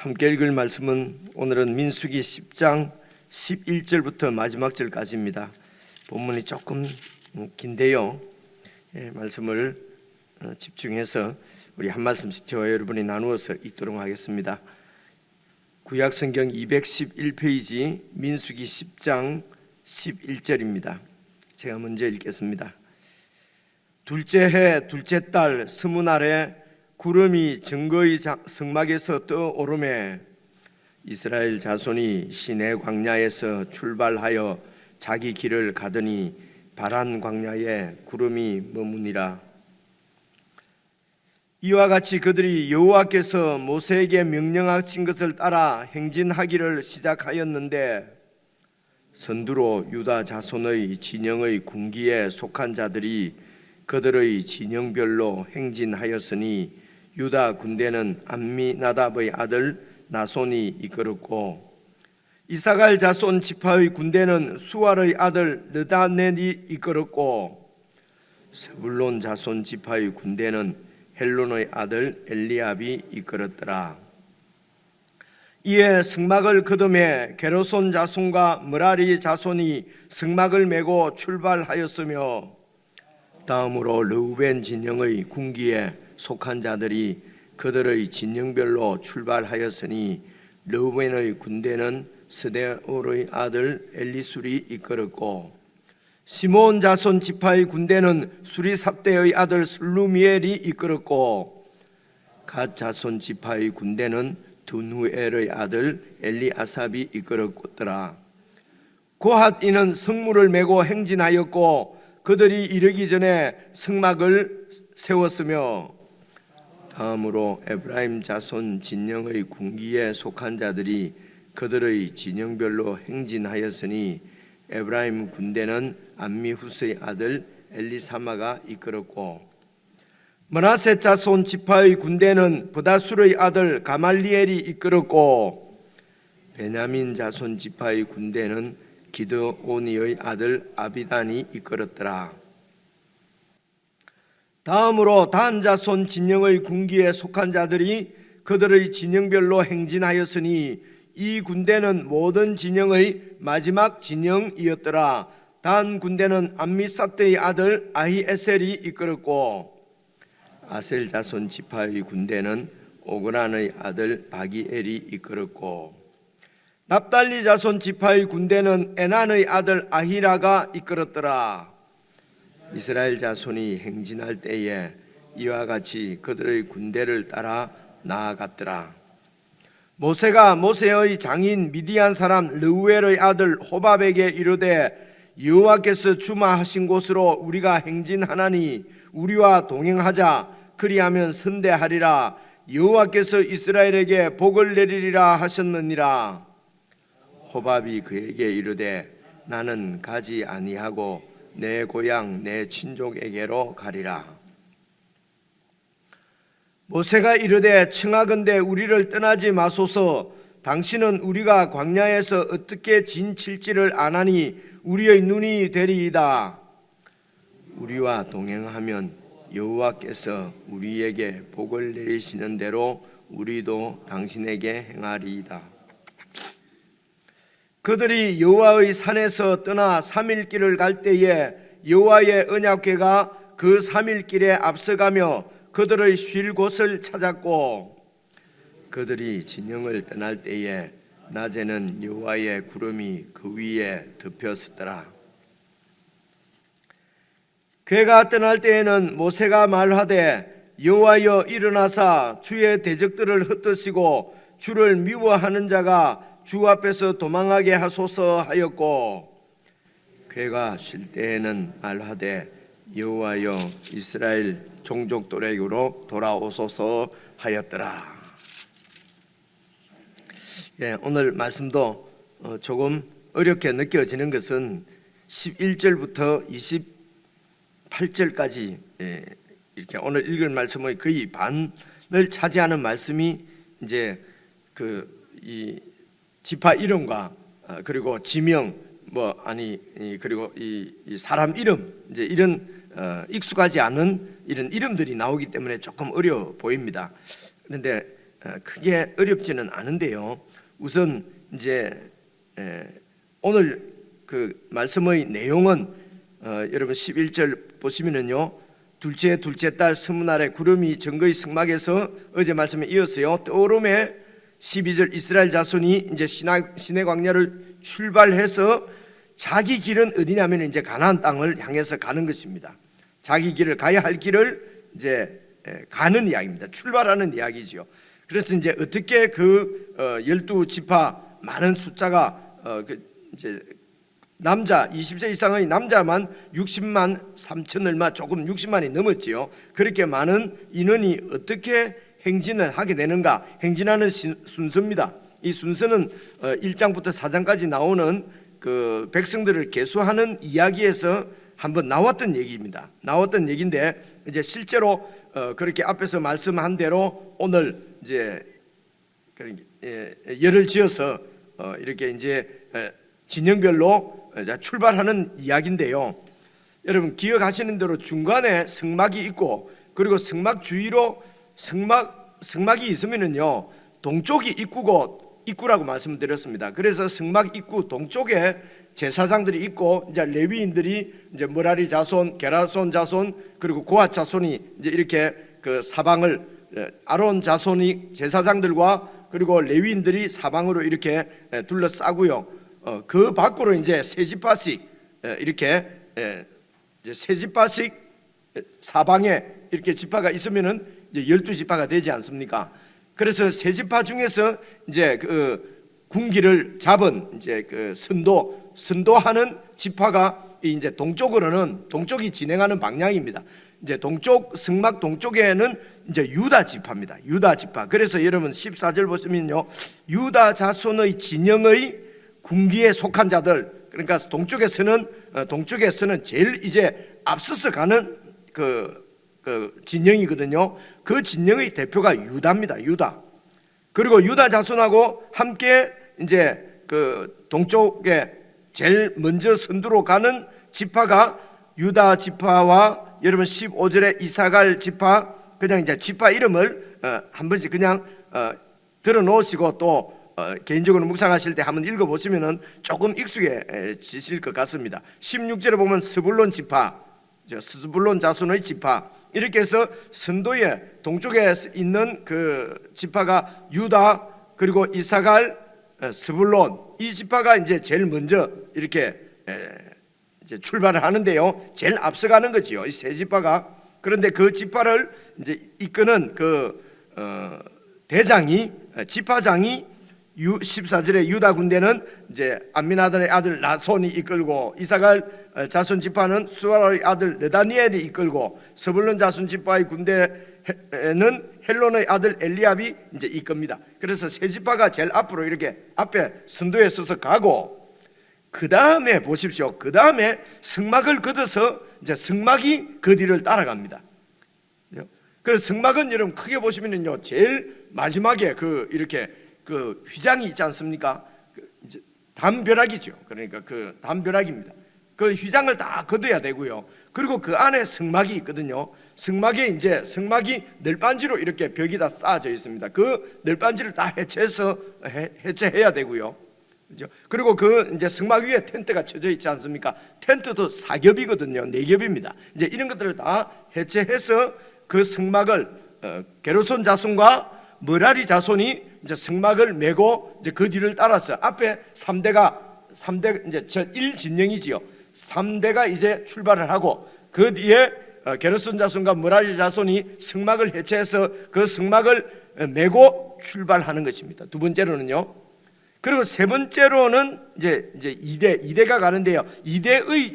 함께 읽을 말씀은 오늘은 민수기 10장 11절부터 마지막 절까지입니다. 본문이 조금 긴데요. 말씀을 집중해서 우리 한 말씀씩 저와 여러분이 나누어서 읽도록 하겠습니다. 구약성경 211페이지 민수기 10장 11절입니다. 제가 먼저 읽겠습니다. 둘째 해 둘째 달 스무날에 구름이 증거의 성막에서 떠오르매 이스라엘 자손이 시내 광야에서 출발하여 자기 길을 가더니 바란 광야에 구름이 머무니라. 이와 같이 그들이 여호와께서 모세에게 명령하신 것을 따라 행진하기를 시작하였는데 선두로 유다 자손의 진영의 군기에 속한 자들이 그들의 진영별로 행진하였으니 유다 군대는 암미나답의 아들 나손이 이끌었고 이사갈 자손 지파의 군대는 수알의 아들 르다넬이 이끌었고 스불론 자손 지파의 군대는 헬론의 아들 엘리압이 이끌었더라. 이에 성막을 거두매 게르손 자손과 므라리 자손이 성막을 메고 출발하였으며 다음으로 르우벤 진영의 군기에 속한 자들이 그들의 진영별로 출발하였으니 르우벤의 군대는 스데올의 아들 엘리술이 이끌었고 시몬 자손 지파의 군대는 수리삽대의 아들 슬루미엘이 이끌었고 갓 자손 지파의 군대는 두누엘의 아들 엘리아삽이 이끌었더라. 고핫인은 성문을 메고 행진하였고 그들이 이르기 전에 성막을 세웠으며 다음으로 에브라임 자손 진영의 군기에 속한 자들이 그들의 진영별로 행진하였으니 에브라임 군대는 암미후스의 아들 엘리사마가 이끌었고 므낫세 자손 지파의 군대는 브다술의 아들 가말리엘이 이끌었고 베냐민 자손 지파의 군대는 기드오니의 아들 아비단이 이끌었더라. 다음으로 단 자손 진영의 군기에 속한 자들이 그들의 진영별로 행진하였으니 이 군대는 모든 진영의 마지막 진영이었더라. 단 군대는 암미사대의 아들 아히에셀이 이끌었고 아셀 자손 지파의 군대는 오그란의 아들 바기엘이 이끌었고 납달리 자손 지파의 군대는 에난의 아들 아히라가 이끌었더라. 이스라엘 자손이 행진할 때에 이와 같이 그들의 군대를 따라 나아갔더라. 모세가 모세의 장인 미디안 사람 르우엘의 아들 호밥에게 이르되 여호와께서 주마하신 곳으로 우리가 행진하나니 우리와 동행하자. 그리하면 선대하리라. 여호와께서 이스라엘에게 복을 내리리라 하셨느니라. 호밥이 그에게 이르되 나는 가지 아니하고 내 고향 내 친족에게로 가리라. 모세가 이르되 청하건대 우리를 떠나지 마소서. 당신은 우리가 광야에서 어떻게 진칠지를 아나니 우리의 눈이 되리이다. 우리와 동행하면 여호와께서 우리에게 복을 내리시는 대로 우리도 당신에게 행하리이다. 그들이 여호와의 산에서 떠나 3일 길을 갈 때에 여호와의 언약궤가 그 3일 길에 앞서가며 그들의 쉴 곳을 찾았고 그들이 진영을 떠날 때에 낮에는 여호와의 구름이 그 위에 덮였더라. 궤가 떠날 때에는 모세가 말하되 여호와여 일어나사 주의 대적들을 흩으시고 주를 미워하는 자가 주 앞에서 도망하게 하소서 하였고 궤가 쉴 때에는 말하되 여호와여 이스라엘 종족들에게로 돌아오소서 하였더라. 오늘 말씀도 조금 어렵게 느껴지는 것은 11절부터 28절까지 이렇게 오늘 읽을 말씀의 거의 반을 차지하는 말씀이 이제 이 지파 이름과 그리고 지명 그리고 이 사람 이름 이제 이런 익숙하지 않은 이런 이름들이 나오기 때문에 조금 어려워 보입니다. 그런데 크게 어렵지는 않은데요. 우선 이제 오늘 그 말씀의 내용은 여러분 11절 보시면은요, 둘째 달 스무날에 구름이 증거의 승막에서 어제 말씀에 이었어요. 떠오름에 12절 이스라엘 자손이 이제 시내 광야를 출발해서 자기 길은 어디냐면 이제 가나안 땅을 향해서 가는 것입니다. 자기 길을 가야 할 길을 이제 가는 이야기입니다. 출발하는 이야기지요. 그래서 이제 어떻게 그 12지파 많은 숫자가 이제 남자 20세 이상의 남자만 60만 3천 얼마 조금 60만이 넘었지요. 그렇게 많은 인원이 어떻게 행진을 하게 되는가? 행진하는 순서입니다. 이 순서는 1장부터 4장까지 나오는 그 백성들을 계수하는 이야기에서 한번 나왔던 얘기입니다. 나왔던 얘기인데 이제 실제로 그렇게 앞에서 말씀한 대로 오늘 이제 예를 지어서 이렇게 이제 진영별로 출발하는 이야기인데요. 여러분 기억하시는 대로 중간에 성막이 있고, 그리고 성막 주위로 성막이 있으면은요, 동쪽이 입구라고 말씀드렸습니다. 그래서 성막 입구 동쪽에 제사장들이 있고, 이제 레위인들이 이제 머라리 자손, 게라손 자손, 그리고 고핫 자손이 이제 이렇게 그 사방을 아론 자손이 제사장들과 그리고 레위인들이 사방으로 이렇게 둘러싸고요. 그 밖으로 이제 세 지파씩 이렇게 이제 세 지파씩 사방에 이렇게 지파가 있으면은 이제 12지파가 되지 않습니까? 그래서 세 지파 중에서 이제 그 군기를 잡은 이제 그 선도하는 지파가 이제 동쪽이 진행하는 방향입니다. 이제 동쪽 성막 동쪽에는 이제 유다 지파입니다. 유다 지파. 그래서 여러분 14절 보시면요, 유다 자손의 진영의 군기에 속한 자들, 그러니까 동쪽에서는 제일 이제 앞서서 가는 그 진영이거든요. 그 진영의 대표가 유다입니다. 유다. 그리고 유다 자손하고 함께 이제 그 동쪽에 제일 먼저 선두로 가는 지파가 유다 지파와 여러분 15절에 이사갈 지파, 그냥 이제 지파 이름을 한 번씩 그냥 들어 놓으시고 또 개인적으로 묵상하실 때 한번 읽어보시면 조금 익숙해지실 것 같습니다. 16절에 보면 스불론 지파, 스불론 자손의 지파, 이렇게 해서 선도의 동쪽에 있는 그 지파가 유다, 그리고 이사갈, 스불론, 이 지파가 이제 제일 먼저 이렇게 이제 출발을 하는데요, 제일 앞서가는 거지요, 이 세 지파가. 그런데 그 지파를 이제 이끄는 그 지파장이 14절에 유다 군대는 이제 암미나답의 아들 나손이 이끌고, 이사갈 자손 지파는 수아의 아들 느다니엘이 이끌고, 스불론 자손 지파의 군대는 헬론의 아들 엘리압이 이제 이끕니다. 그래서 세 지파가 제일 앞으로 이렇게 앞에 선두에 서서 가고, 그 다음에 보십시오. 그 다음에 성막을 걷어서 이제 성막이 그 뒤를 따라갑니다. 그래서 성막은 여러분 크게 보시면요, 제일 마지막에 그 이렇게 그 휘장이 있지 않습니까? 이제 담벼락이죠. 그러니까 그 담벼락입니다. 그 휘장을 다 걷어야 되고요. 그리고 그 안에 성막이 있거든요. 성막이 널빤지로 이렇게 벽이 다 쌓아져 있습니다. 그 널빤지를 다 해체해야 되고요. 그렇죠? 그리고 그 이제 성막 위에 텐트가 쳐져 있지 않습니까? 텐트도 4겹이거든요. 4겹입니다. 이제 이런 것들을 다 해체해서 그 성막을 게르손 자손과 머라리 자손이 이제 성막을 메고 이제 그 뒤를 따라서 앞에 3대 이제 전 1진영이지요. 3대가 이제 출발을 하고, 그 뒤에 게르손 자손과 머라리 자손이 성막을 해체해서 그 성막을 메고 출발하는 것입니다. 두 번째로는요. 그리고 세 번째로는 이제 2대가 가는데요. 2대의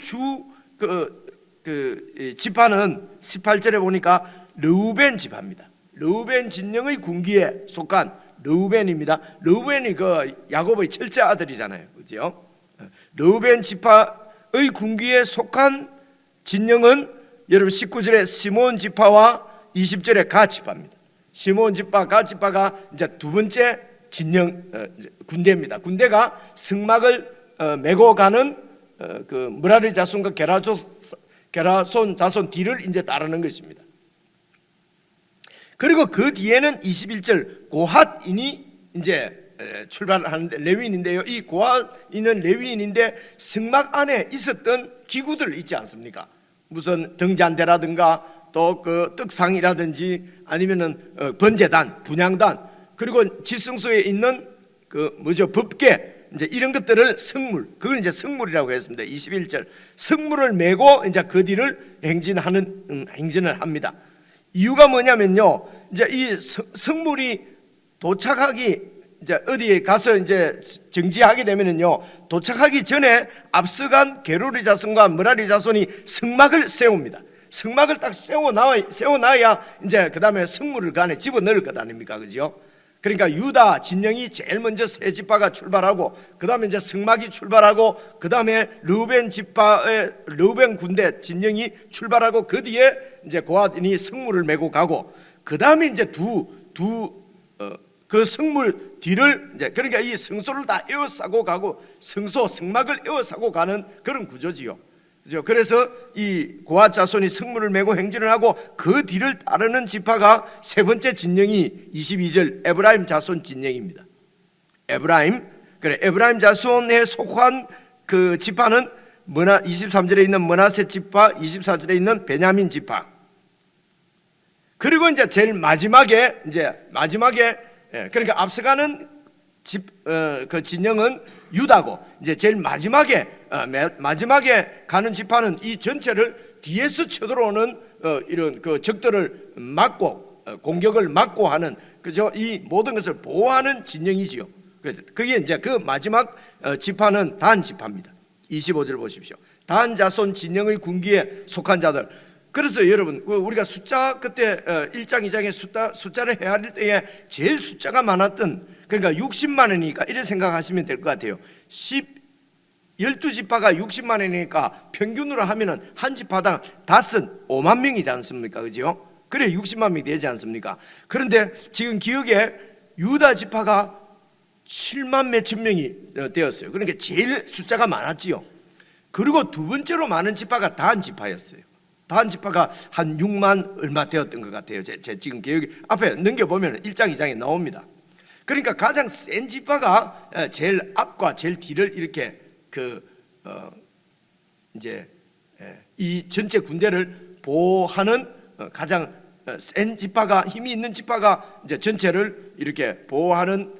지파는 18절에 보니까 르우벤 지파입니다. 르우벤 진영의 군기에 속한 르우벤입니다. 르우벤이 그 야곱의 첫째 아들이잖아요. 그죠? 르우벤 지파의 군기에 속한 진영은 여러분 19절에 시몬 지파와 20절에 가 지파입니다. 시몬 지파, 가 지파가 이제 두 번째 진영 군대입니다. 군대가 성막을 메고 가는 그 무라리 자손과 게라손 자손 뒤를 이제 따르는 것입니다. 그리고 그 뒤에는 21절 고핫인이 이제 출발하는데 레위인인데요. 이 고핫인은 레위인인데 성막 안에 있었던 기구들 있지 않습니까? 무슨 등잔대라든가 또 그 떡상이라든지 아니면은 번제단, 분향단, 그리고 지성소에 있는 그 뭐죠? 법궤, 이제 이런 것들을 성물, 그걸 이제 성물이라고 했습니다. 21절 성물을 메고 이제 그 뒤를 행진을 합니다. 이유가 뭐냐면요, 이제 이 성물이 도착하기 이제 어디에 가서 이제 정지하게 되면은요, 도착하기 전에 앞서간 게르리 자손과 므라리 자손이 성막을 세웁니다. 성막을 딱 세워놔야 이제 그 다음에 성물을 그 안에 집어 넣을 것 아닙니까, 그죠? 그러니까 유다 진영이 제일 먼저 세 지파가 출발하고, 그 다음에 이제 성막이 출발하고, 그 다음에 르우벤 지파의 르우벤 군대 진영이 출발하고, 그 뒤에 이제 고핫인이 성물을 메고 가고, 그 다음에 이제 그 성물 뒤를 이제 그러니까 이 성소를 다 에워싸고 가고 성막을 에워싸고 가는 그런 구조지요. 그죠? 그래서 이 고핫 자손이 성물을 메고 행진을 하고 그 뒤를 따르는 지파가 세 번째 진영이 22절 에브라임 자손 진영입니다. 에브라임 자손에 속한 그 지파는 23절에 있는 므낫세 지파, 24절에 있는 베냐민 지파. 그리고 이제 제일 마지막에 그러니까 앞서가는 그 진영은 유다고, 이제 제일 마지막에 가는 지파는 이 전체를 뒤에서 쳐들어오는 이런 그 적들을 막고 공격을 막고 하는, 그죠? 이 모든 것을 보호하는 진영이지요. 그게 이제 그 마지막 지파는 단 지파입니다. 25절 보십시오. 단 자손 진영의 군기에 속한 자들. 그래서 여러분, 우리가 숫자 그때 1장 2장에 숫자를 헤아릴 때에 제일 숫자가 많았던, 그러니까 60만 원이니까 이렇게 생각하시면 될 것 같아요. 12지파가 60만 원이니까 평균으로 하면은 한 지파당 5만 명이지 않습니까? 그죠? 그래 60만 명이 되지 않습니까? 그런데 지금 기억에 유다 지파가 7만 몇천 명이 되었어요. 그러니까 제일 숫자가 많았지요. 그리고 두 번째로 많은 지파가 단 지파였어요. 단 지파가 한 6만 얼마 되었던 것 같아요. 제 지금 기억이 앞에 넘겨보면 1장 2장에 나옵니다. 그러니까 가장 센 지파가 제일 앞과 제일 뒤를 이렇게 이제 이 전체 군대를 보호하는 가장 센 지파가, 힘이 있는 지파가 이제 전체를 이렇게 보호하는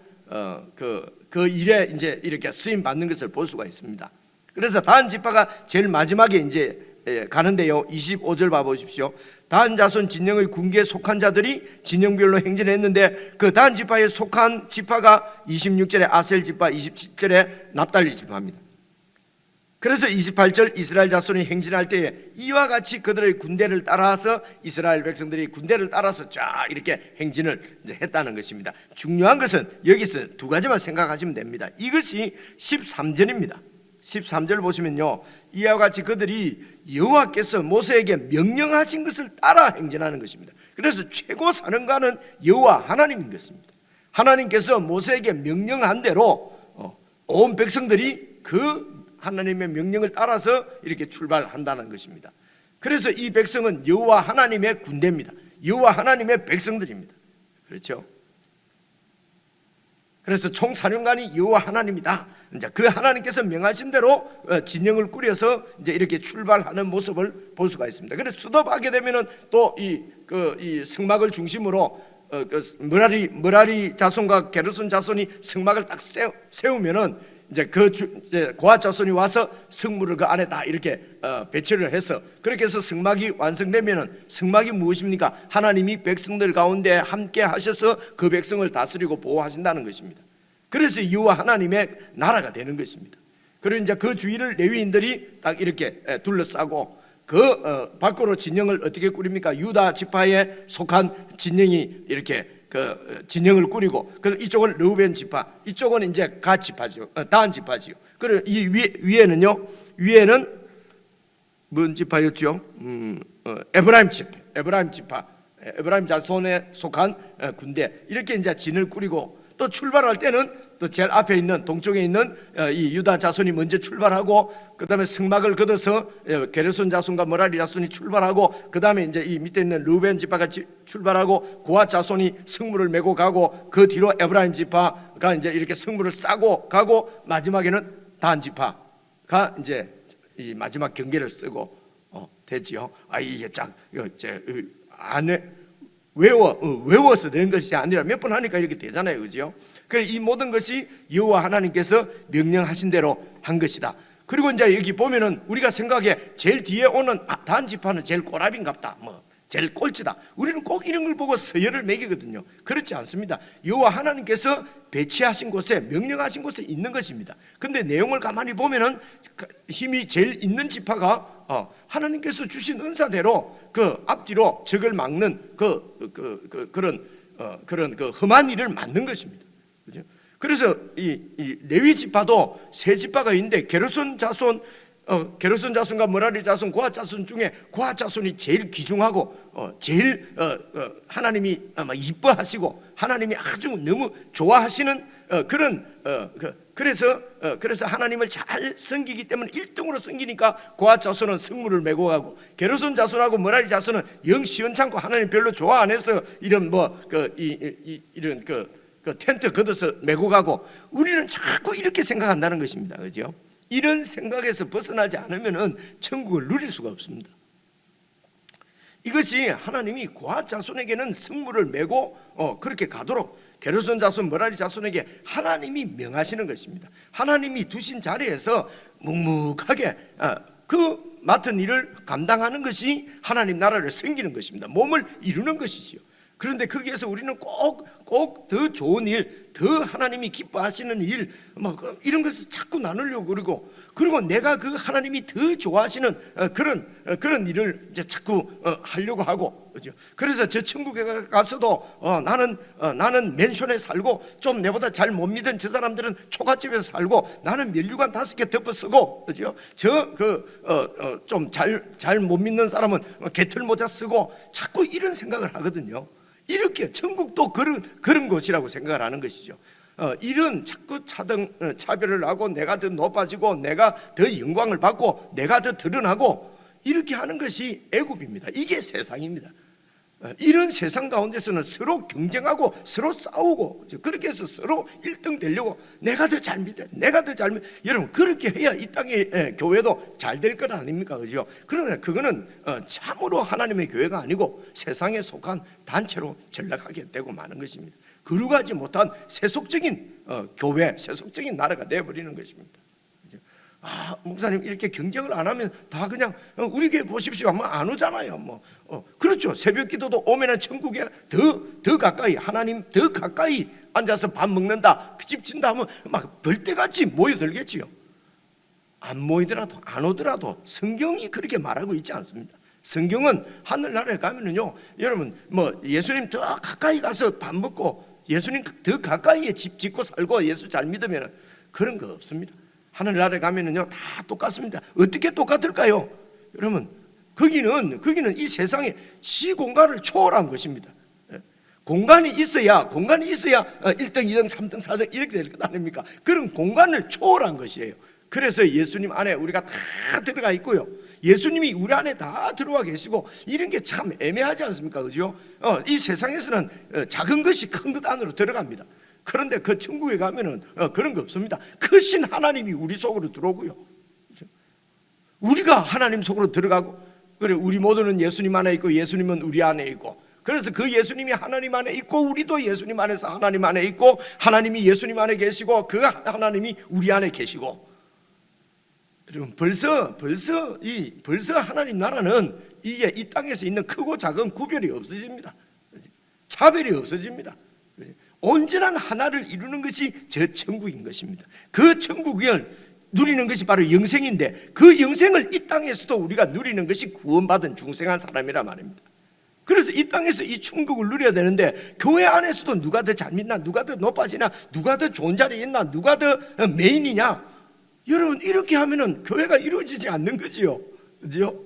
그 일에 이제 이렇게 쓰임 받는 것을 볼 수가 있습니다. 그래서 단 지파가 제일 마지막에 이제 가는데요, 25절 봐보십시오. 단 자손 진영의 군기에 속한 자들이 진영별로 행진했는데 그 단 지파에 속한 지파가 26절에 아셀 지파, 27절에 납달리 지파입니다. 그래서 28절 이스라엘 자손이 행진할 때에 이와 같이 그들의 군대를 따라서 이스라엘 백성들이 군대를 따라서 쫙 이렇게 행진을 했다는 것입니다. 중요한 것은 여기서 두 가지만 생각하시면 됩니다. 이것이 13절입니다. 13절 보시면요, 이와 같이 그들이 여호와께서 모세에게 명령하신 것을 따라 행진하는 것입니다. 그래서 최고 사령관은 여호와 하나님인 것입니다. 하나님께서 모세에게 명령한 대로 온 백성들이 그 하나님의 명령을 따라서 이렇게 출발한다는 것입니다. 그래서 이 백성은 여호와 하나님의 군대입니다. 여호와 하나님의 백성들입니다. 그렇죠? 그래서 총사령관이 여호와 하나님이다. 이제 그 하나님께서 명하신 대로 진영을 꾸려서 이제 이렇게 출발하는 모습을 볼 수가 있습니다. 그래서 수도하게 되면은 또 이 성막을 중심으로 므라리 자손과 게르손 자손이 성막을 딱 세우면은 이제 이제 고핫 자손이 와서 성물을 그 안에 다 이렇게 배치를 해서, 그렇게 해서 성막이 완성되면은, 성막이 무엇입니까? 하나님이 백성들 가운데 함께 하셔서 그 백성을 다스리고 보호하신다는 것입니다. 그래서 여호와 하나님의 나라가 되는 것입니다. 그리고 이제 그 주위를 레위인들이 딱 이렇게 둘러싸고 그 밖으로 진영을 어떻게 꾸립니까? 유다 지파에 속한 진영이 이렇게 그 진영을 꾸리고, 그리고 이쪽은 르우벤 지파, 이쪽은 이제 갓 지파죠, 단 지파지요. 그리고 이 위에는 뭔 지파였죠? 에브라임 지파, 에브라임 자손에 속한 군대, 이렇게 이제 진을 꾸리고, 또 출발할 때는 또 제일 앞에 있는 동쪽에 있는 이 유다 자손이 먼저 출발하고, 그 다음에 성막을 걷어서 게르손 자손과 머라리 자손이 출발하고, 그 다음에 이제 이 밑에 있는 르우벤 지파가 출발하고, 고핫 자손이 성물을 메고 가고, 그 뒤로 에브라임 지파가 이제 이렇게 성물을 싸고 가고, 마지막에는 단 지파가 이제 이 마지막 경계를 쓰고 되지요. 이게 쫙 이제 안에 외워서 되는 것이 아니라 몇 번 하니까 이렇게 되잖아요, 그죠? 그래, 이 모든 것이 여호와 하나님께서 명령하신 대로 한 것이다. 그리고 이제 여기 보면은 우리가 생각에 제일 뒤에 오는 단 지파는 제일 꼬라비인갑다, 제일 꼴찌다. 우리는 꼭 이런 걸 보고 서열을 매기거든요. 그렇지 않습니다. 여호와 하나님께서 배치하신 곳에, 명령하신 곳에 있는 것입니다. 근데 내용을 가만히 보면은 힘이 제일 있는 지파가 하나님께서 주신 은사대로 그 앞뒤로 적을 막는 그런 험한 일을 맡는 것입니다. 그죠? 그래서 이 레위 지파도 세 지파가 있는데, 게르손 자손과 머라리 자손, 고핫 자손 중에 고핫 자손이 제일 귀중하고 제일 하나님이 아마 이뻐하시고 하나님이 아주 너무 좋아하시는 그래서 하나님을 잘 섬기기 때문에 1등으로 섬기니까 고핫 자손은 성물을 메고 가고, 게르손 자손하고 머라리 자손은 영 시원찮고 하나님 별로 좋아 안 해서 이런 이런 텐트 걷어서 메고 가고, 우리는 자꾸 이렇게 생각한다는 것입니다. 그죠? 이런 생각에서 벗어나지 않으면은 천국을 누릴 수가 없습니다. 이것이 하나님이 고핫 자손에게는 성물을 메고 그렇게 가도록, 게르손 자손, 머라리 자손에게 하나님이 명하시는 것입니다. 하나님이 두신 자리에서 묵묵하게 그 맡은 일을 감당하는 것이 하나님 나라를 섬기는 것입니다. 몸을 이루는 것이지요. 그런데 거기에서 우리는 꼭 더 좋은 일, 더 하나님이 기뻐하시는 일, 이런 것을 자꾸 나누려고 그리고 내가 그 하나님이 더 좋아하시는 그런 일을 이제 자꾸 하려고 하고, 그죠? 그래서 저 천국에 가서도 나는 맨션에 살고, 좀 내보다 잘 못 믿은 저 사람들은 초가집에서 살고, 나는 면류관 5개 덮어 쓰고, 그죠? 좀 잘 못 믿는 사람은 개털 모자 쓰고, 자꾸 이런 생각을 하거든요. 이렇게 천국도 그런 곳이라고 생각을 하는 것이죠. 이런 자꾸 차별을 하고, 내가 더 높아지고, 내가 더 영광을 받고, 내가 더 드러나고, 이렇게 하는 것이 애굽입니다. 이게 세상입니다. 이런 세상 가운데서는 서로 경쟁하고 서로 싸우고, 그렇게 해서 서로 1등 되려고, 내가 더 잘 믿어, 내가 더 잘 믿어. 여러분, 그렇게 해야 이 땅의 교회도 잘 될 것 아닙니까? 그죠? 그러나 그거는 참으로 하나님의 교회가 아니고 세상에 속한 단체로 전락하게 되고 마는 것입니다. 거룩하지 못한 세속적인 교회, 세속적인 나라가 되어버리는 것입니다. 목사님 이렇게 경쟁을 안 하면 다 그냥 우리 교회 보십시오 하면 안 오잖아요. 그렇죠. 새벽 기도도 오면은 천국에 더 가까이, 하나님 더 가까이 앉아서 밥 먹는다, 그 집 진다 하면 막 벌떼같이 모여들겠지요. 안 모이더라도, 안 오더라도 성경이 그렇게 말하고 있지 않습니다. 성경은 하늘나라에 가면은요, 여러분 예수님 더 가까이 가서 밥 먹고, 예수님 더 가까이에 집 짓고 살고 예수 잘 믿으면 그런 거 없습니다. 하늘나라에 가면은요 다 똑같습니다. 어떻게 똑같을까요? 여러분, 거기는 이 세상의 시공간을 초월한 것입니다. 공간이 있어야 1등, 2등, 3등, 4등 이렇게 될 것 아닙니까? 그런 공간을 초월한 것이에요. 그래서 예수님 안에 우리가 다 들어가 있고요, 예수님이 우리 안에 다 들어와 계시고, 이런 게 참 애매하지 않습니까? 그죠? 이 세상에서는 작은 것이 큰 것 안으로 들어갑니다. 그런데 그 천국에 가면은 그런 거 없습니다. 크신 하나님이 우리 속으로 들어오고요, 우리가 하나님 속으로 들어가고, 그래, 우리 모두는 예수님 안에 있고 예수님은 우리 안에 있고, 그래서 그 예수님이 하나님 안에 있고 우리도 예수님 안에서 하나님 안에 있고, 하나님이 예수님 안에 계시고 그 하나님이 우리 안에 계시고, 여러분, 벌써 하나님 나라는 이게 이 땅에서 있는 크고 작은 구별이 없어집니다. 차별이 없어집니다. 온전한 하나를 이루는 것이 저 천국인 것입니다. 그 천국을 누리는 것이 바로 영생인데, 그 영생을 이 땅에서도 우리가 누리는 것이 구원받은 중생한 사람이란 말입니다. 그래서 이 땅에서 이 천국을 누려야 되는데, 교회 안에서도 누가 더 잘 믿나, 누가 더 높아지나, 누가 더 좋은 자리에 있나, 누가 더 메인이냐, 여러분, 이렇게 하면은 교회가 이루어지지 않는 거지요. 그죠?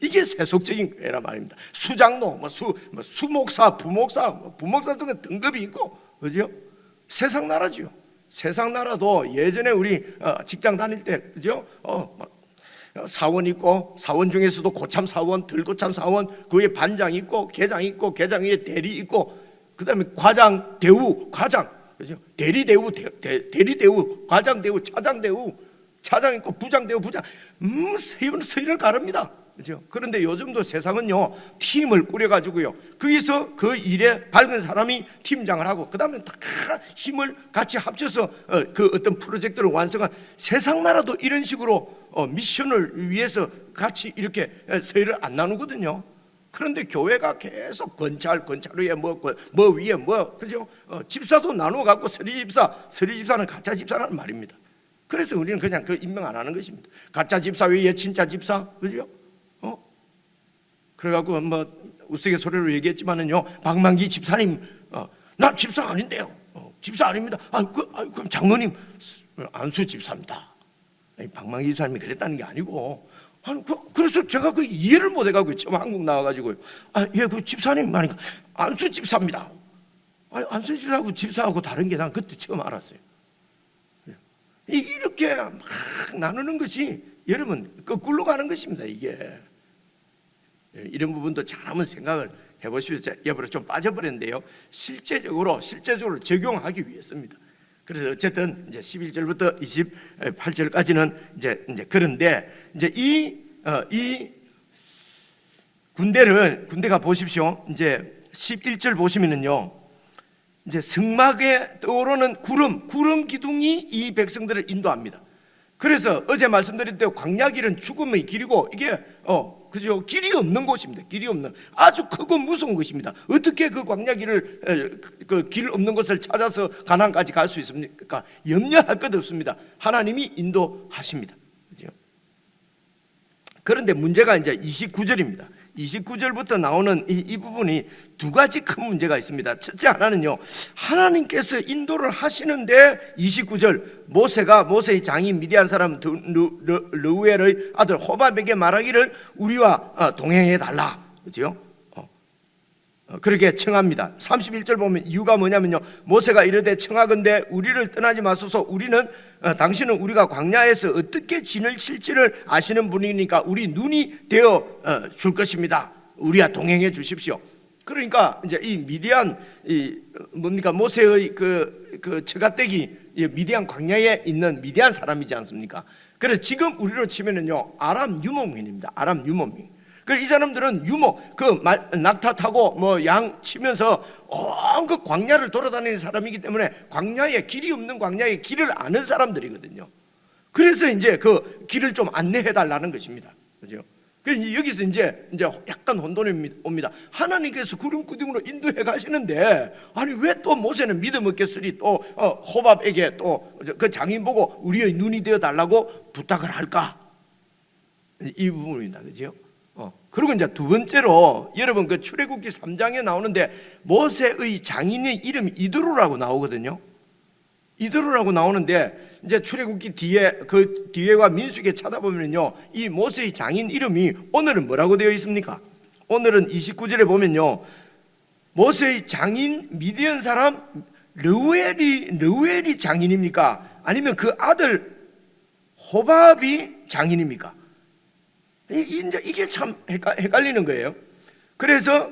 이게 세속적인 교회란 말입니다. 수장로, 수목사, 부목사 등은 등급이 있고, 그죠? 세상 나라지요. 세상 나라도 예전에 우리 직장 다닐 때, 그죠? 사원 있고, 사원 중에서도 고참 사원, 덜고참 사원, 그 위에 반장 있고, 계장 있고, 계장 위에 대리 있고, 그 다음에 과장, 대우, 과장, 그죠? 대리 대우, 대리 대우, 과장 대우, 차장 대우, 차장 있고, 부장 대우, 부장, 서열을 가릅니다. 그죠? 그런데 요즘도 세상은요, 팀을 꾸려가지고요, 거기서 그 일에 밝은 사람이 팀장을 하고, 그 다음에 다 힘을 같이 합쳐서 그 어떤 프로젝트를 완성한, 세상 나라도 이런 식으로 미션을 위해서 같이 이렇게 서열을 안 나누거든요. 그런데 교회가 계속 건찰 위에 뭐 위에 뭐, 그죠? 집사도 나누어 갖고 서리집사는 가짜 집사라는 말입니다. 그래서 우리는 그냥 그 임명 안 하는 것입니다. 가짜 집사 위에 진짜 집사, 그죠? 그래갖고 뭐 우스갯소리로 얘기했지만은요, 박만기 집사님, 나 집사 아닌데요. 집사 아닙니다. 그럼 장로님 안수 집사입니다. 박만기 집사님이 그랬다는 게 아니고, 그래서 제가 그 이해를 못 해가지고 처음 한국 나와가지고요, 그 집사님 말이니까 안수 집사입니다. 안수 집사하고 집사하고 다른 게 난 그때 처음 알았어요. 이렇게 막 나누는 것이 여러분 거꾸로 가는 것입니다. 이게 이런 부분도 잘 한번 생각을 해보시면서, 옆으로 좀 빠져버렸는데요, 실제적으로 적용하기 위해서입니다. 그래서 어쨌든 이제 11절부터 28절까지는 이제 그런데 이제 이 군대가 보십시오. 이제 11절 보시면은요, 이제 성막에 떠오르는 구름 기둥이 이 백성들을 인도합니다. 그래서 어제 말씀드린 대로 광야길은 죽음의 길이고, 이게 그죠? 길이 없는 곳입니다. 길이 없는, 아주 크고 무서운 것입니다. 어떻게 그 광야길을, 그 길 없는 곳을 찾아서 가나안까지 갈 수 있습니까? 염려할 것 없습니다. 하나님이 인도하십니다. 그죠? 그런데 문제가 이제 29절입니다. 29절부터 나오는 이 부분이 두 가지 큰 문제가 있습니다. 첫째 하나는요, 하나님께서 인도를 하시는데 29절, 모세의 장인 미디안 사람 르우엘의 아들 호밥에게 말하기를 우리와 동행해 달라, 그죠? 그렇게 청합니다. 31절 보면 이유가 뭐냐면요, 모세가 이르되 청하건대 우리를 떠나지 마소서. 당신은 우리가 광야에서 어떻게 진을 칠지를 아시는 분이니까 우리 눈이 되어 줄 것입니다. 우리와 동행해 주십시오. 그러니까 이제 이 미디안, 모세의 그 처가댁이 미디안 광야에 있는 미디안 사람이지 않습니까? 그래서 지금 우리로 치면은요, 아람 유목민입니다. 아람 유목민. 이 사람들은 낙타 타고 뭐 양 치면서 온 그 광야를 돌아다니는 사람이기 때문에 길이 없는 광야의 길을 아는 사람들이거든요. 그래서 이제 그 길을 좀 안내해 달라는 것입니다. 그죠? 그래서 여기서 이제 약간 혼돈이 옵니다. 하나님께서 구름기둥으로 인도해 가시는데, 아니 왜 또 모세는 믿음 없겠으리 또 호밥에게 또 그 장인 보고 우리의 눈이 되어 달라고 부탁을 할까? 이 부분입니다. 그죠? 그리고 이제 두 번째로, 여러분 그 출애굽기 3장에 나오는데 모세의 장인의 이름이 이드로라고 나오거든요. 이드로라고 나오는데, 이제 출애굽기 뒤에와 민수기에 찾아보면요, 이 모세의 장인 이름이 오늘은 뭐라고 되어 있습니까? 오늘은 29절에 보면요, 모세의 장인 미디안 사람 르우엘이 장인입니까? 아니면 그 아들 호밥이 장인입니까? 이게 참 헷갈리는 거예요. 그래서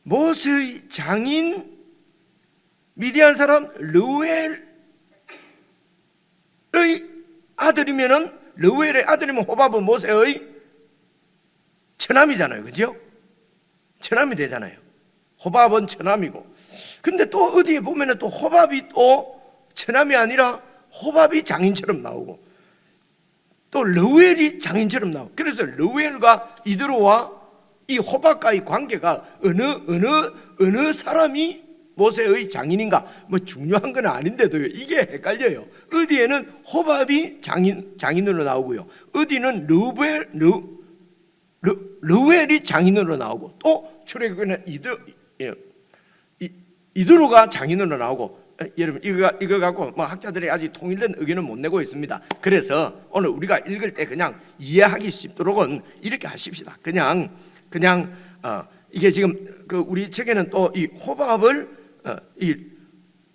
모세의 장인 미디안 사람 르우엘의 아들이면은, 르우엘의 아들이면 호밥은 모세의 처남이잖아요. 그죠? 처남이 되잖아요. 호밥은 처남이고. 근데 또 어디에 보면은 또 호밥이 또 처남이 아니라 호밥이 장인처럼 나오고, 또 르우엘이 장인처럼 나오고. 그래서 르우엘과 이드로와 이 호밥과의 관계가 어느 사람이 모세의 장인인가, 뭐 중요한 건 아닌데도요, 이게 헷갈려요. 어디에는 호밥이 장인으로 나오고요, 어디는 르우엘이 장인으로 나오고, 또 출애굽기는 이드로가 장인으로 나오고. 여러분 이거 갖고 뭐 학자들이 아직 통일된 의견은 못 내고 있습니다. 그래서 오늘 우리가 읽을 때 그냥 이해하기 쉽도록은 이렇게 하십시다. 그냥 이게 지금 그 우리 책에는 또 이 호밥을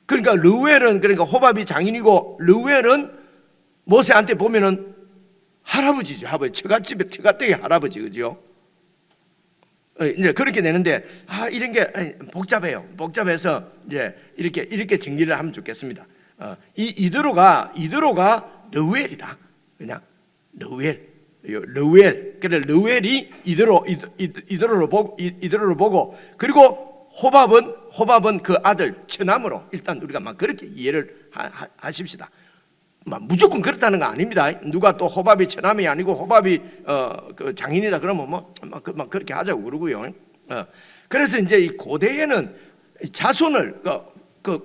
그러니까 르우엘은, 그러니까 호밥이 장인이고 르우엘은 모세한테 보면은 할아버지죠. 할아버지, 처갓댁의 할아버지, 그죠? 이제 그렇게 되는데, 이런 게 복잡해요. 복잡해서 이제 이렇게 정리를 하면 좋겠습니다. 이드로가 르우엘이다. 그냥 르우엘. 그래, 르우엘이 이드로를 보고, 그리고 호밥은 그 아들 처남으로, 일단 우리가 막 그렇게 이해를 하십시다. 무조건 그렇다는 거 아닙니다. 누가 또 호밥이 처남이 아니고 호밥이 그 장인이다 그러면 막 그렇게 하자고 그러고요. 그래서 이제 이 고대에는 자손을 그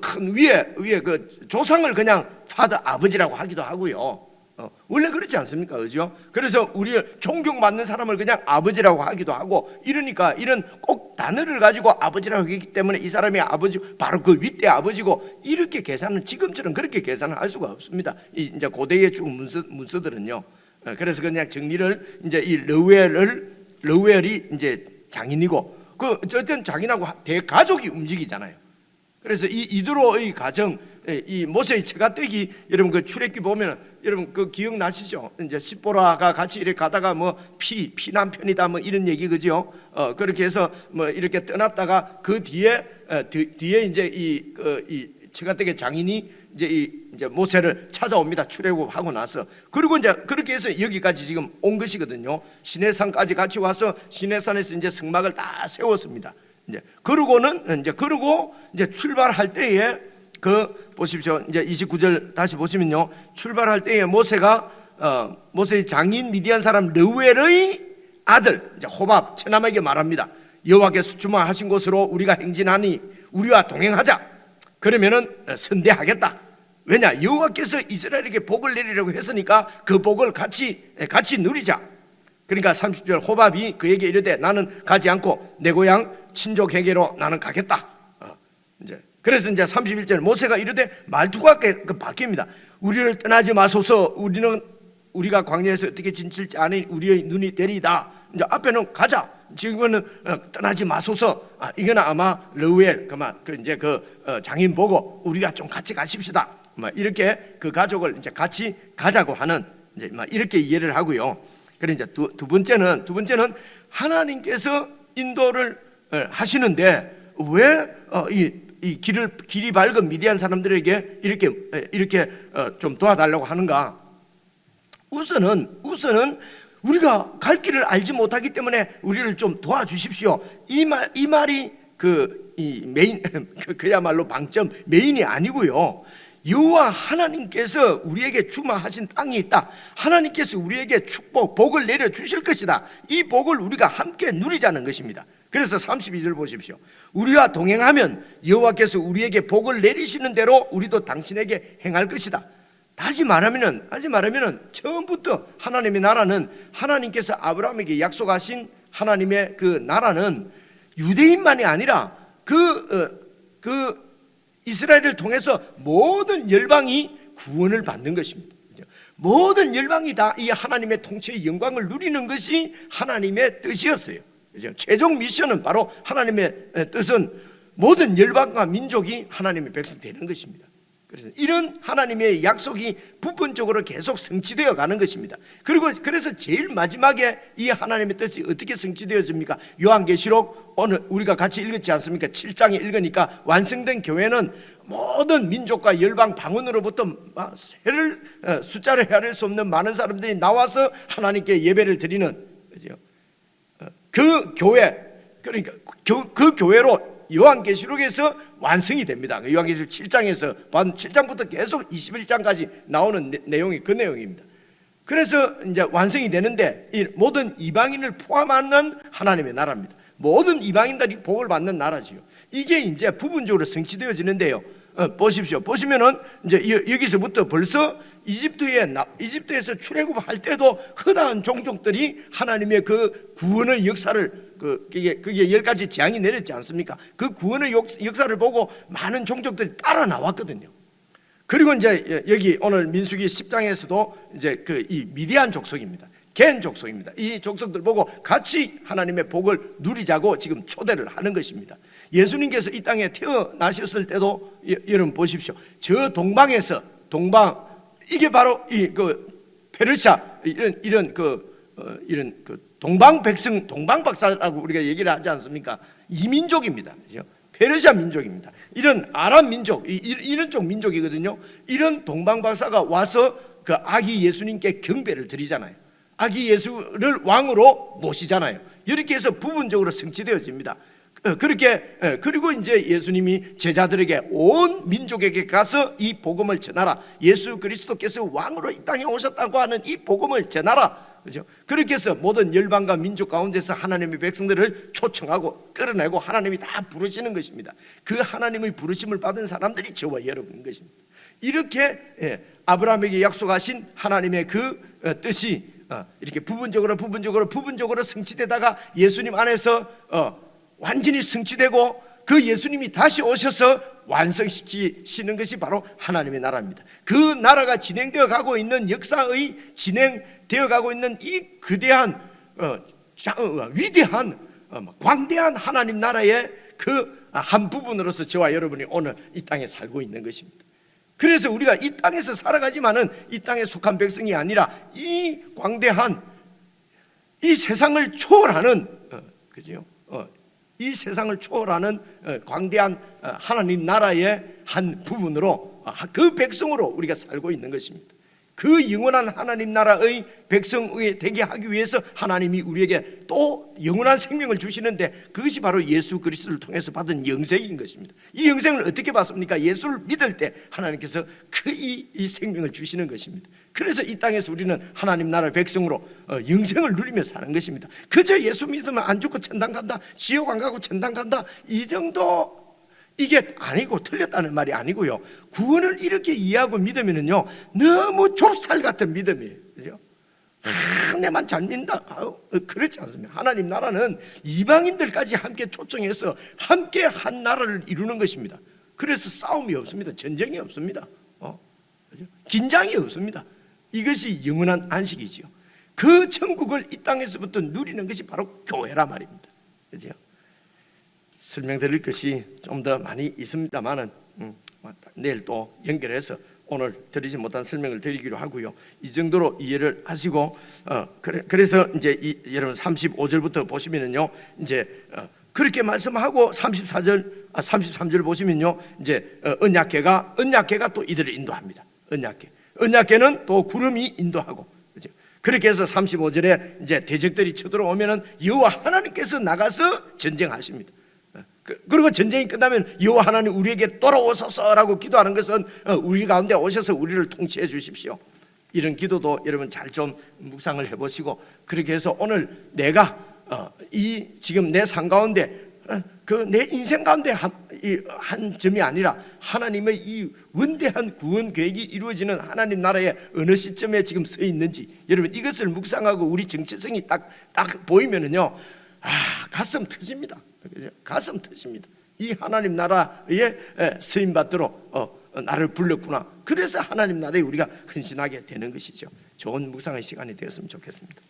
큰 위에 그 조상을 그냥 파더, 아버지라고 하기도 하고요. 원래 그렇지 않습니까? 그죠? 그래서 우리를 존경받는 사람을 그냥 아버지라고 하기도 하고, 이러니까 이런 꼭 단어를 가지고 아버지라고 하기 때문에 이 사람이 아버지, 바로 그 윗대 아버지고, 이렇게 계산은 지금처럼 그렇게 계산을 할 수가 없습니다. 이제 고대의 쭉 문서들은요. 그래서 그냥 정리를, 이제 이 르우엘이 이제 장인이고, 그 어쨌든 장인하고 대가족이 움직이잖아요. 그래서 이 이드로의 가정, 이 모세의 처갓댁이, 여러분 그 출애굽기 보면 여러분 그 기억나시죠? 이제 십보라가 같이 이렇게 가다가 뭐 피난편이다 뭐 이런 얘기, 그죠? 그렇게 해서 뭐 이렇게 떠났다가 그 뒤에 이제 이 처갓댁의 장인이 이제 모세를 찾아옵니다. 출애굽하고 나서. 그리고 이제 그렇게 해서 여기까지 지금 온 것이거든요. 시내산까지 같이 와서 시내산에서 이제 성막을 다 세웠습니다. 그러고 이제 출발할 때에 보십시오. 이제 29절 다시 보시면요. 출발할 때에 모세의 장인 미디안 사람 르우엘의 아들 이제 호밥 처남에게 말합니다. 여호와께서 주문하신 곳으로 우리가 행진하니 우리와 동행하자. 그러면은 선대하겠다. 왜냐? 여호와께서 이스라엘에게 복을 내리려고 했으니까 그 복을 같이 누리자. 그러니까 30절 호밥이 그에게 이르되 나는 가지 않고 내 고향 친족에게로 나는 가겠다. 그래서 이제 31절 모세가 이르되 말투가 바뀝니다. 우리를 떠나지 마소서. 우리가 광야에서 어떻게 지칠지 아니 우리의 눈이 되리이다. 이제 앞에는 가자. 지금은 떠나지 마소서. 이거는 아마 르우엘 이제 장인 보고 우리가 좀 같이 가십시다. 이렇게 그 가족을 이제 같이 가자고 하는, 이제 이렇게 이해를 하고요. 그래 이제 두 번째는 하나님께서 인도를 하시는데 왜 이 길이 밝은 미디안 사람들에게 이렇게 좀 도와달라고 하는가? 우선은 우리가 갈 길을 알지 못하기 때문에 우리를 좀 도와주십시오. 이 말이 메인 그야말로 방점 메인이 아니고요. 여호와 하나님께서 우리에게 주마하신 땅이 있다. 하나님께서 우리에게 복을 내려 주실 것이다. 이 복을 우리가 함께 누리자는 것입니다. 그래서 32절 보십시오. 우리와 동행하면 여호와께서 우리에게 복을 내리시는 대로 우리도 당신에게 행할 것이다. 다시 말하면은 처음부터 하나님의 나라는, 하나님께서 아브라함에게 약속하신 하나님의 그 나라는 유대인만이 아니라 그 이스라엘을 통해서 모든 열방이 구원을 받는 것입니다. 모든 열방이 다 이 하나님의 통치의 영광을 누리는 것이 하나님의 뜻이었어요. 최종 미션은 바로 하나님의 뜻은 모든 열방과 민족이 하나님의 백성 되는 것입니다. 그래서 이런 하나님의 약속이 부분적으로 계속 성취되어 가는 것입니다. 그래서 제일 마지막에 이 하나님의 뜻이 어떻게 성취되어집니까? 요한계시록 오늘 우리가 같이 읽었지 않습니까? 7장에 읽으니까 완성된 교회는 모든 민족과 열방 방언으로부터 숫자를 헤아릴 수 없는 많은 사람들이 나와서 하나님께 예배를 드리는, 그죠? 그 교회, 그러니까 그 교회로 요한계시록에서 완성이 됩니다. 요한계시록 7장부터 계속 21장까지 나오는 내용이 그 내용입니다. 그래서 이제 완성이 되는데 이 모든 이방인을 포함하는 하나님의 나라입니다. 모든 이방인들이 복을 받는 나라지요. 이게 이제 부분적으로 성취되어지는데요. 보시면은 이제 여기서부터 벌써 이집트에서 출애굽할 때도 흔한 종족들이 하나님의 그 구원의 역사를 그게 10가지 재앙이 내렸지 않습니까? 그 구원의 역사를 보고 많은 종족들이 따라 나왔거든요. 그리고 이제 여기 오늘 민수기 10장에서도 이제 이 미디안 족속입니다. 개인 족속입니다. 이 족속들 보고 같이 하나님의 복을 누리자고 지금 초대를 하는 것입니다. 예수님께서 이 땅에 태어나셨을 때도 여러분 보십시오. 저 동방에서 이게 바로 이 페르시아 이런 동방 백성, 동방 박사라고 우리가 얘기를 하지 않습니까? 이민족입니다. 그렇죠? 페르시아 민족입니다. 이런 아람 민족, 이런 쪽 민족이거든요. 이런 동방 박사가 와서 그 아기 예수님께 경배를 드리잖아요. 아기 예수를 왕으로 모시잖아요. 이렇게 해서 부분적으로 성취되어집니다. 그리고 이제 예수님이 제자들에게 온 민족에게 가서 이 복음을 전하라. 예수 그리스도께서 왕으로 이 땅에 오셨다고 하는 이 복음을 전하라. 그렇죠? 그렇게 해서 모든 열방과 민족 가운데서 하나님의 백성들을 초청하고 끌어내고 하나님이 다 부르시는 것입니다. 그 하나님의 부르심을 받은 사람들이 저와 여러분인 것입니다. 이렇게 아브라함에게 약속하신 하나님의 그 뜻이 이렇게 부분적으로 성취되다가 예수님 안에서 완전히 성취되고 그 예수님이 다시 오셔서 완성시키시는 것이 바로 하나님의 나라입니다. 그 나라가 진행되어 가고 있는 역사의 진행되어 가고 있는 이 거대한 위대한 광대한 하나님 나라의 그 한 부분으로서 저와 여러분이 오늘 이 땅에 살고 있는 것입니다. 그래서 우리가 이 땅에서 살아가지만은 이 땅에 속한 백성이 아니라 이 광대한 이 세상을 초월하는 그죠? 이 세상을 초월하는 광대한 하나님 나라의 한 부분으로 그 백성으로 우리가 살고 있는 것입니다. 그 영원한 하나님 나라의 백성이 되게 하기 위해서 하나님이 우리에게 또 영원한 생명을 주시는데 그것이 바로 예수 그리스도를 통해서 받은 영생인 것입니다. 이 영생을 어떻게 받습니까? 예수를 믿을 때 하나님께서 이 생명을 주시는 것입니다. 그래서 이 땅에서 우리는 하나님 나라의 백성으로 영생을 누리며 사는 것입니다. 그저 예수 믿으면 안 죽고 천당 간다, 지옥 안 가고 천당 간다, 이 정도 이게 아니고 틀렸다는 말이 아니고요. 구원을 이렇게 이해하고 믿으면요 너무 좁쌀 같은 믿음이에요. 그죠? 내만 잘 믿는다. 그렇지 않습니다. 하나님 나라는 이방인들까지 함께 초청해서 함께 한 나라를 이루는 것입니다. 그래서 싸움이 없습니다. 전쟁이 없습니다. 긴장이 없습니다. 이것이 영원한 안식이지요. 그 천국을 이 땅에서부터 누리는 것이 바로 교회라 말입니다. 그죠? 설명드릴 것이 좀 더 많이 있습니다만은 내일 또 연결해서 오늘 드리지 못한 설명을 드리기로 하고요. 이 정도로 이해를 하시고 그래서 이제 여러분 35절부터 보시면은요 이제 그렇게 말씀하고 33절 보시면요 이제 언약궤가 또 이들을 인도합니다. 언약궤는 또 구름이 인도하고 그렇죠? 그렇게 해서 35절에 이제 대적들이 쳐들어오면은 여호와 하나님께서 나가서 전쟁하십니다. 그리고 전쟁이 끝나면 여호와 하나님 우리에게 돌아오소서라고 기도하는 것은 우리 가운데 오셔서 우리를 통치해 주십시오. 이런 기도도 여러분 잘 좀 묵상을 해보시고 그렇게 해서 오늘 내가 이 지금 내 삶 가운데 내 인생 가운데 한 점이 아니라 하나님의 이 원대한 구원 계획이 이루어지는 하나님 나라의 어느 시점에 지금 서 있는지 여러분 이것을 묵상하고 우리 정체성이 딱 보이면은요 가슴 터집니다. 가슴 터집니다. 이 하나님 나라에 쓰임 받도록 나를 불렀구나. 그래서 하나님 나라에 우리가 헌신하게 되는 것이죠. 좋은 묵상의 시간이 되었으면 좋겠습니다.